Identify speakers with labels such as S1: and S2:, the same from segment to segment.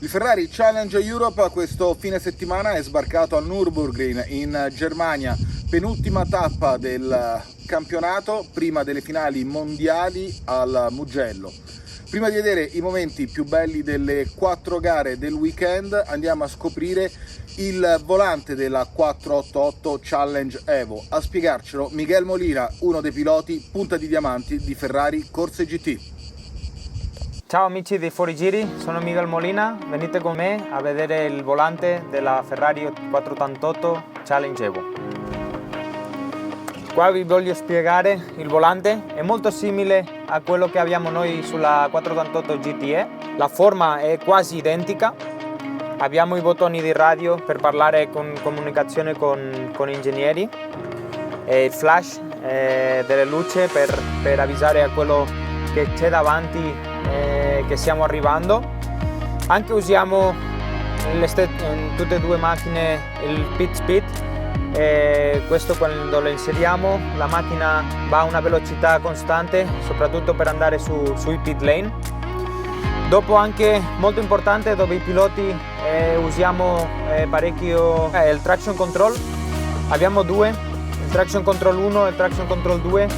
S1: Il Ferrari Challenge Europe questo fine settimana è sbarcato al Nürburgring in Germania, penultima tappa del campionato prima delle finali mondiali al Mugello. Prima di vedere i momenti più belli delle 4 gare del weekend andiamo a scoprire il volante della 488 Challenge Evo. A spiegarcelo Miguel Molina, uno dei piloti punta di diamanti di Ferrari Corse GT.
S2: Ciao amici di Fuorigiri, sono Miguel Molina, venite con me a vedere il volante della Ferrari 488 Challenge Evo. Qua vi voglio spiegare il volante, è molto simile a quello che abbiamo noi sulla 488 GTE, la forma è quasi identica, abbiamo i bottoni di radio per parlare con comunicazione con ingegneri e il flash delle luci per avvisare a quello che c'è davanti che stiamo arrivando. Anche usiamo in tutte e due macchine il pit speed, questo quando lo inseriamo la macchina va a una velocità costante, soprattutto per andare sui pit lane. Dopo anche molto importante dove i piloti usiamo parecchio il traction control, abbiamo due, il traction control 1 e il traction control 2.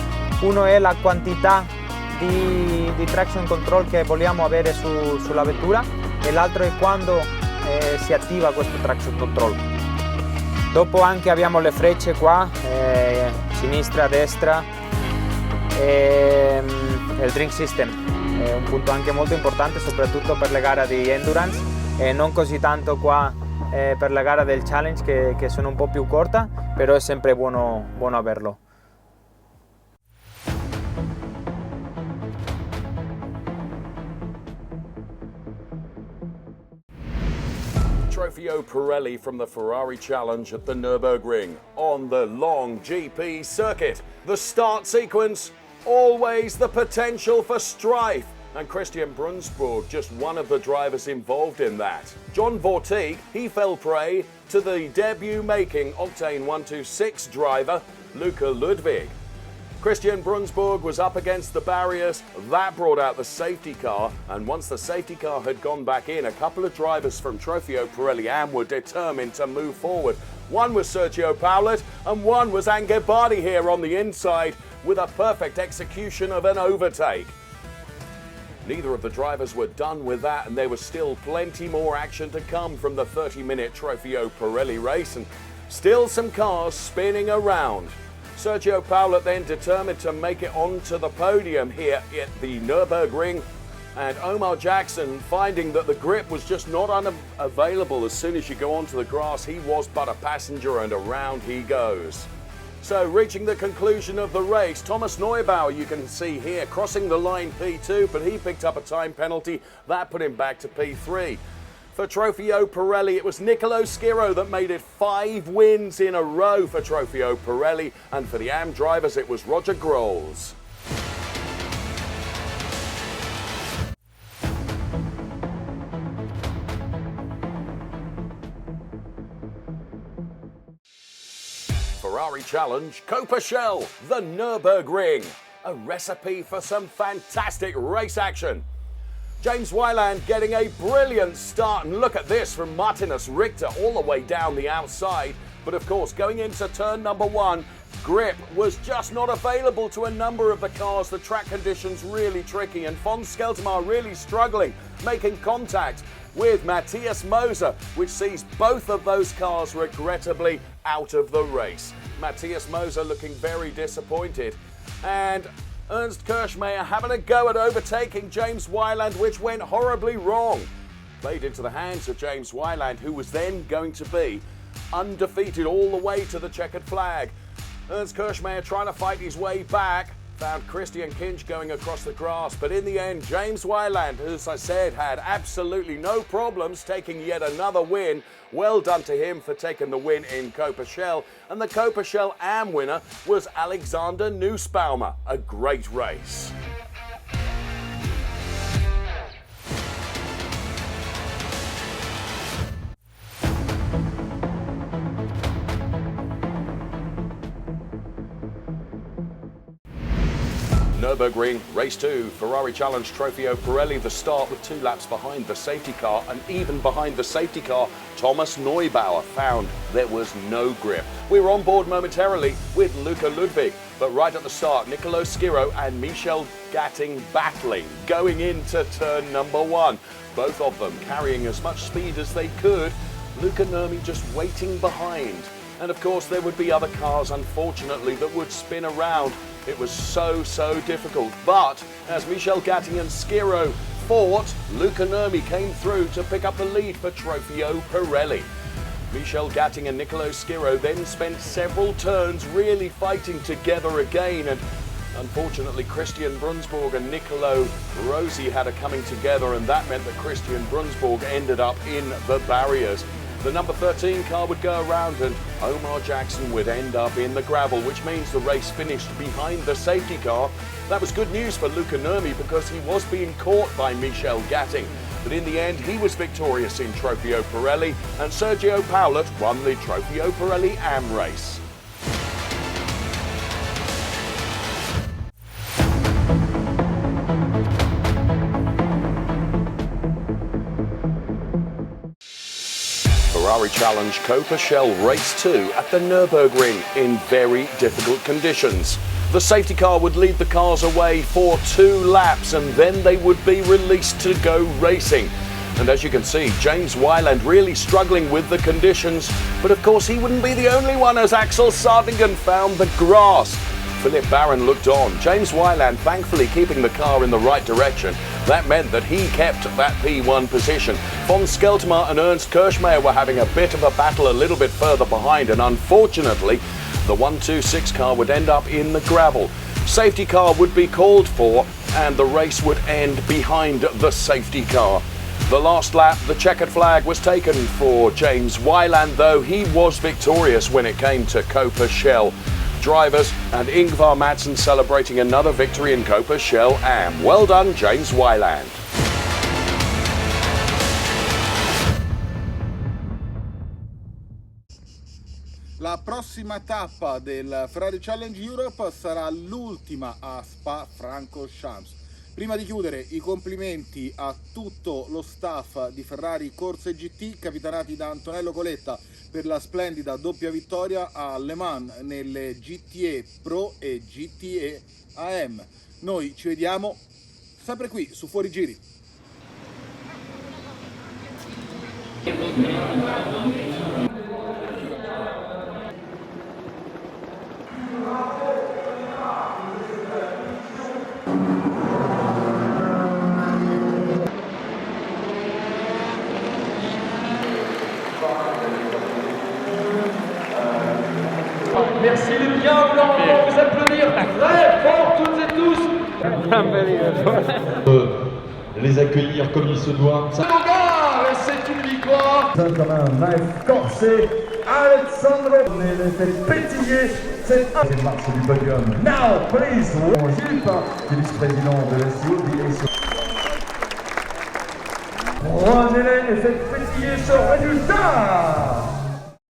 S2: Uno è la quantità di traction control che vogliamo avere sulla vettura e l'altro è quando si attiva questo traction control. Dopo anche abbiamo le frecce qua, sinistra, destra e il drink system, è un punto anche molto importante soprattutto per le gare di endurance e non così tanto qua per la gara del challenge che sono un po' più corta, però è sempre buono averlo.
S3: Trofeo Pirelli from the Ferrari Challenge at the Nürburgring on the long GP circuit. The start sequence, always the potential for strife, and Christian Brunsburg, just one of the drivers involved in that. John Vortig, he fell prey to the debut-making Octane 126 driver Luca Ludwig. Christian Brunsburg was up against the barriers, that brought out the safety car, and once the safety car had gone back in, a couple of drivers from Trofeo Pirelli Am were determined to move forward. One was Sergio Paulet, and one was Gasparri here on the inside, with a perfect execution of an overtake. Neither of the drivers were done with that, and there was still plenty more action to come from the 30-minute Trofeo Pirelli race, and still some cars spinning around. Sergio Paulet then determined to make it onto the podium here at the Nürburgring, and Omar Jackson, finding that the grip was just not unavailable as soon as you go onto the grass, he was but a passenger, and around he goes. So reaching the conclusion of the race, Thomas Neubauer you can see here crossing the line P2, but he picked up a time penalty that put him back to P3. For Trofeo Pirelli, it was Niccolò Schirò that made it 5 wins in a row for Trofeo Pirelli, and for the Am drivers it was Roger Grols. Ferrari Challenge Coppa Shell, the Nürburgring, a recipe for some fantastic race action. James Weiland getting a brilliant start, and look at this from Martinus Richter all the way down the outside. But of course, going into turn number 1, grip was just not available to a number of the cars. The track conditions really tricky, and von Skeltermar really struggling, making contact with Matthias Moser, which sees both of those cars regrettably out of the race. Matthias Moser looking very disappointed, and Ernst Kirchmayr having a go at overtaking James Weiland, which went horribly wrong. Played into the hands of James Weiland, who was then going to be undefeated all the way to the checkered flag. Ernst Kirchmayr trying to fight his way back, found Christian Kinch going across the grass, but in the end, James Weiland, as I said, had absolutely no problems taking yet another win. Well done to him for taking the win in Coppa Shell. And the Coppa Shell Am winner was Alexander Nussbaumer. A great race. Nürburgring, race 2, Ferrari Challenge Trofeo Pirelli, the start with 2 laps behind the safety car, and even behind the safety car, Thomas Neubauer found there was no grip. We were on board momentarily with Luca Ludwig, but right at the start, Niccolò Schirò and Michel Gatting battling, going into turn number 1. Both of them carrying as much speed as they could, Luca Nurmi just waiting behind. And of course there would be other cars, unfortunately, that would spin around. It was so difficult. But as Michel Gatting and Schirò fought, Luca Nurmi came through to pick up the lead for Trofeo Pirelli. Michel Gatting and Niccolò Schirò then spent several turns really fighting together again, and unfortunately Christian Brunsborg and Niccolò Rosi had a coming together, and that meant that Christian Brunsborg ended up in the barriers. The number 13 car would go around and Omar Jackson would end up in the gravel, which means the race finished behind the safety car. That was good news for Luca Nurmi because he was being caught by Michel Gatting. But in the end, he was victorious in Trofeo Pirelli, and Sergio Paulet won the Trofeo Pirelli Am race. Ferrari Challenge Coppa Shell Race 2 at the Nürburgring in very difficult conditions. The safety car would lead the cars away for 2 laps and then they would be released to go racing. And as you can see, James Weiland really struggling with the conditions, but of course he wouldn't be the only one as Axel Sartingen found the grass. Philip Barron looked on, James Weiland thankfully keeping the car in the right direction. That meant that he kept that P1 position. Von Skeltmar and Ernst Kirschmeier were having a bit of a battle a little bit further behind, and unfortunately the 126 car would end up in the gravel. Safety car would be called for and the race would end behind the safety car. The last lap, the checkered flag was taken for James Weiland, though he was victorious when it came to Coppa Shell. Drivers and Ingvar Madsen celebrating another victory in Coppa Shell Am. Well done, James Weiland.
S1: La prossima tappa del Ferrari Challenge Europe sarà l'ultima a Spa-Francorchamps. Prima di chiudere, i complimenti a tutto lo staff di Ferrari Corse GT, capitanati da Antonello Coletta, per la splendida doppia vittoria a Le Mans nelle GTE Pro e GTE Am. Noi ci vediamo sempre qui su Fuori Giri.
S4: Merci de bien vouloir vous applaudir très fort toutes et tous.
S5: Les accueillir comme il se doit.
S4: C'est une victoire.
S6: Comme un rêve corsé, Alessandro les fait pétiller cette marche du podium. Now, please, Gilles, vice-président de la CIO. Prenez-les et faites pétiller ce résultat.